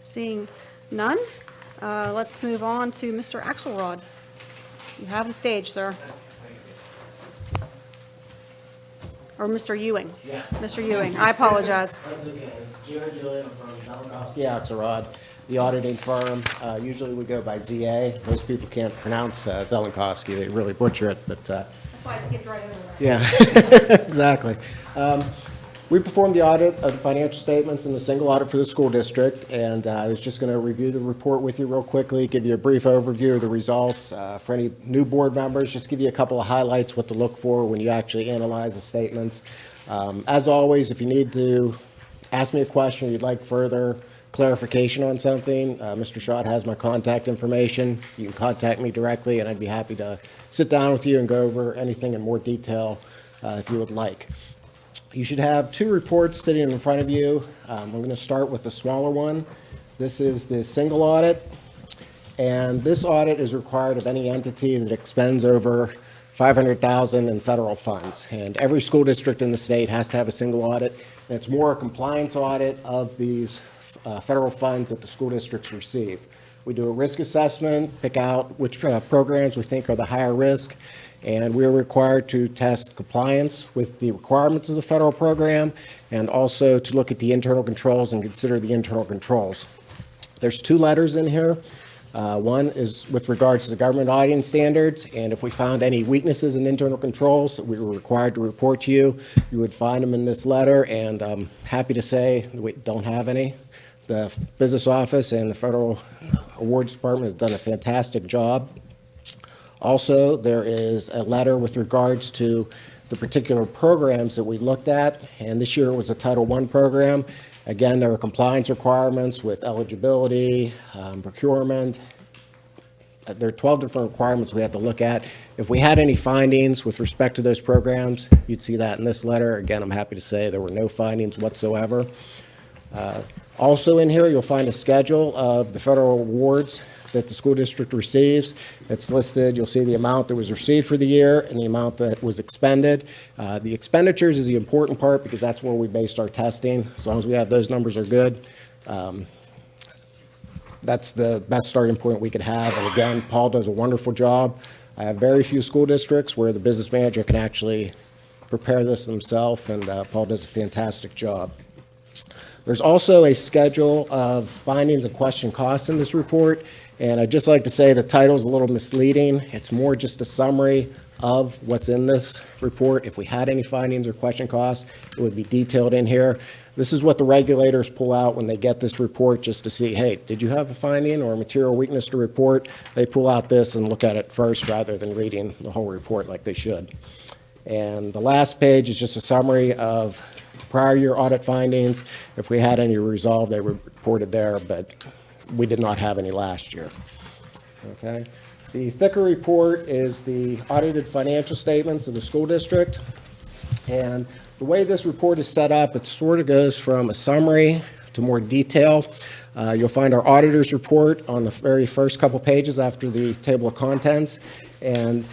Seeing none, let's move on to Mr. Axelrod. You have the stage, sir. Or Mr. Ewing. Yes. Mr. Ewing, I apologize. That's okay. Jared Gillian from Zelenkoski Axelrod, the auditing firm. Usually we go by ZA. Most people can't pronounce Zelenkoski. They really butcher it, but That's why I skipped right over that. yeah, exactly. We performed the audit of the financial statements in the single audit for the school district, and I was just going to review the report with you real quickly, give you a brief overview of the results. For any new board members, just give you a couple of highlights, what to look for when you actually analyze the statements. As always, if you need to ask me a question, or you'd like further clarification on something, Mr. Schott has my contact information. You can contact me directly, and I'd be happy to sit down with you and go over anything in more detail if you would like. You should have two reports sitting in front of you. I'm going to start with the smaller one. This is the single audit, and this audit is required of any entity that expends over $500,000 in federal funds. And every school district in the state has to have a single audit, and it's more a compliance audit of these federal funds that the school districts receive. We do a risk assessment, pick out which programs we think are the higher risk, and we're required to test compliance with the requirements of the federal program and also to look at the internal controls and consider the internal controls. There's two letters in here. One is with regards to the government auditing standards, and if we found any weaknesses in internal controls that we were required to report to you, you would find them in this letter, and I'm happy to say we don't have any. The business office and the federal awards department has done a fantastic job. Also, there is a letter with regards to the particular programs that we looked at, and this year it was a Title I program. Again, there are compliance requirements with eligibility, procurement. There are 12 different requirements we have to look at. If we had any findings with respect to those programs, you'd see that in this letter. Again, I'm happy to say there were no findings whatsoever. Also in here, you'll find a schedule of the federal awards that the school district receives. It's listed. You'll see the amount that was received for the year and the amount that was expended. The expenditures is the important part because that's where we based our testing. As long as we have those numbers are good, that's the best starting point we could have. And again, Paul does a wonderful job. I have very few school districts where the business manager can actually prepare this themselves, and Paul does a fantastic job. There's also a schedule of findings and question costs in this report, and I'd just like to say the title is a little misleading. It's more just a summary of what's in this report. If we had any findings or question costs, it would be detailed in here. This is what the regulators pull out when they get this report just to see, hey, did you have a finding or a material weakness to report? They pull out this and look at it first rather than reading the whole report like they should. And the last page is just a summary of prior year audit findings. If we had any resolved, they were reported there, but we did not have any last year. Okay. The thicker report is the audited financial statements of the school district. And the way this report is set up, it sort of goes from a summary to more detail. You'll find our auditor's report on the very first couple pages after the table of contents. And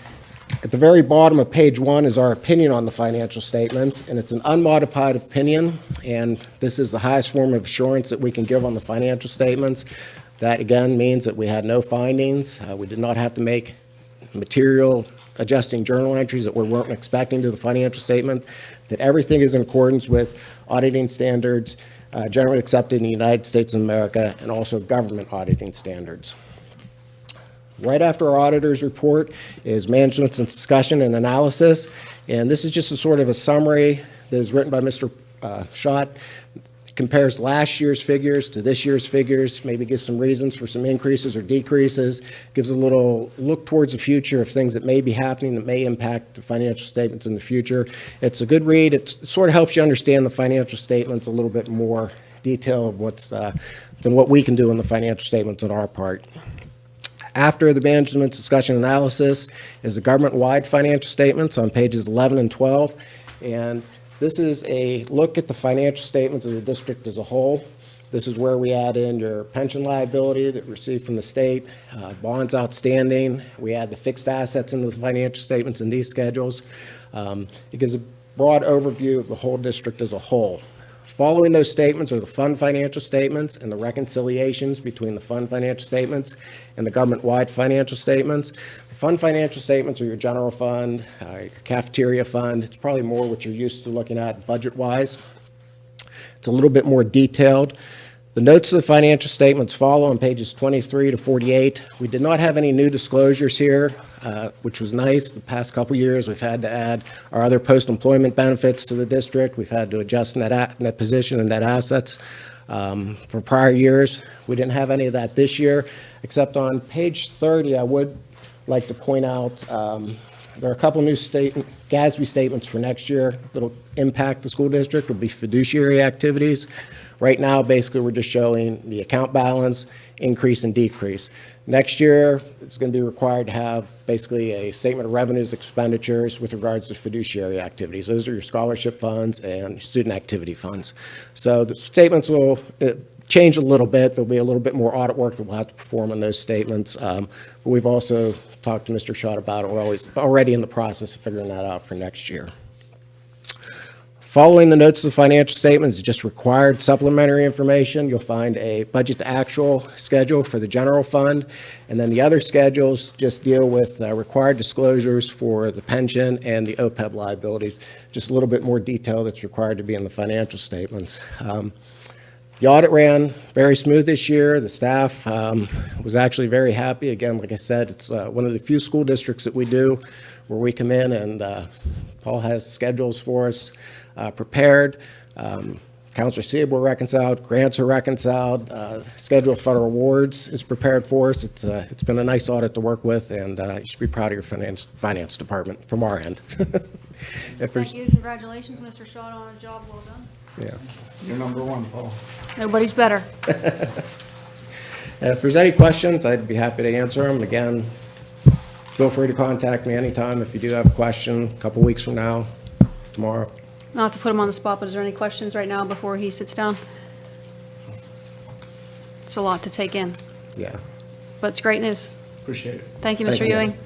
at the very bottom of page 1 is our opinion on the financial statements, and it's an unmodified opinion, and this is the highest form of assurance that we can give on the financial statements. That, again, means that we had no findings. We did not have to make material adjusting journal entries that we weren't expecting to the financial statement, that everything is in accordance with auditing standards generally accepted in the United States of America and also government auditing standards. Right after our auditor's report is management's discussion and analysis, and this is just a sort of a summary that is written by Mr. Schott. It compares last year's figures to this year's figures, maybe gives some reasons for some increases or decreases, gives a little look towards the future of things that may be happening that may impact the financial statements in the future. It's a good read. It sort of helps you understand the financial statements a little bit more detail of what's than what we can do in the financial statements on our part. After the management's discussion analysis is the government-wide financial statements on pages 11 and 12. And this is a look at the financial statements of the district as a whole. This is where we add in your pension liability that we received from the state, bonds outstanding. We add the fixed assets into the financial statements in these schedules. It gives a broad overview of the whole district as a whole. Following those statements are the fund financial statements and the reconciliations between the fund financial statements and the government-wide financial statements. The fund financial statements are your general fund, your cafeteria fund. It's probably more what you're used to looking at budget-wise. It's a little bit more detailed. The notes of the financial statements follow on pages 23 to 48. We did not have any new disclosures here, which was nice. The past couple years, we've had to add our other post-employment benefits to the district. We've had to adjust net position and net assets. For prior years, we didn't have any of that this year, except on page 30, I would like to point out there are a couple new GASB statements for next year that'll impact the school district. Will be fiduciary activities. Right now, basically, we're just showing the account balance, increase and decrease. Next year, it's going to be required to have basically a statement of revenues, expenditures with regards to fiduciary activities. Those are your scholarship funds and student activity funds. So the statements will change a little bit. There'll be a little bit more audit work that we'll have to perform on those statements. But we've also talked to Mr. Schott about it. We're already in the process of figuring that out for next year. Following the notes of the financial statements, just required supplementary information. You'll find a budget to actual schedule for the general fund, and then the other schedules just deal with required disclosures for the pension and the OPEB liabilities. Just a little bit more detail that's required to be in the financial statements. The audit ran very smooth this year. The staff was actually very happy. Again, like I said, it's one of the few school districts that we do where we come in and Paul has schedules for us prepared. Accounts receivable are reconciled, grants are reconciled, schedule of federal awards is prepared for us. It's been a nice audit to work with, and you should be proud of your finance department from our end. Thank you. Congratulations, Mr. Schott, on a job well done. Yeah. You're number one, Paul. Nobody's better. And if there's any questions, I'd be happy to answer them. Again, feel free to contact me anytime if you do have a question, a couple weeks from now, tomorrow. Not to put him on the spot, but is there any questions right now before he sits down? It's a lot to take in, Yeah. but it's great news. Appreciate it. Thank you, Thank Mr. you, Ewing. guys.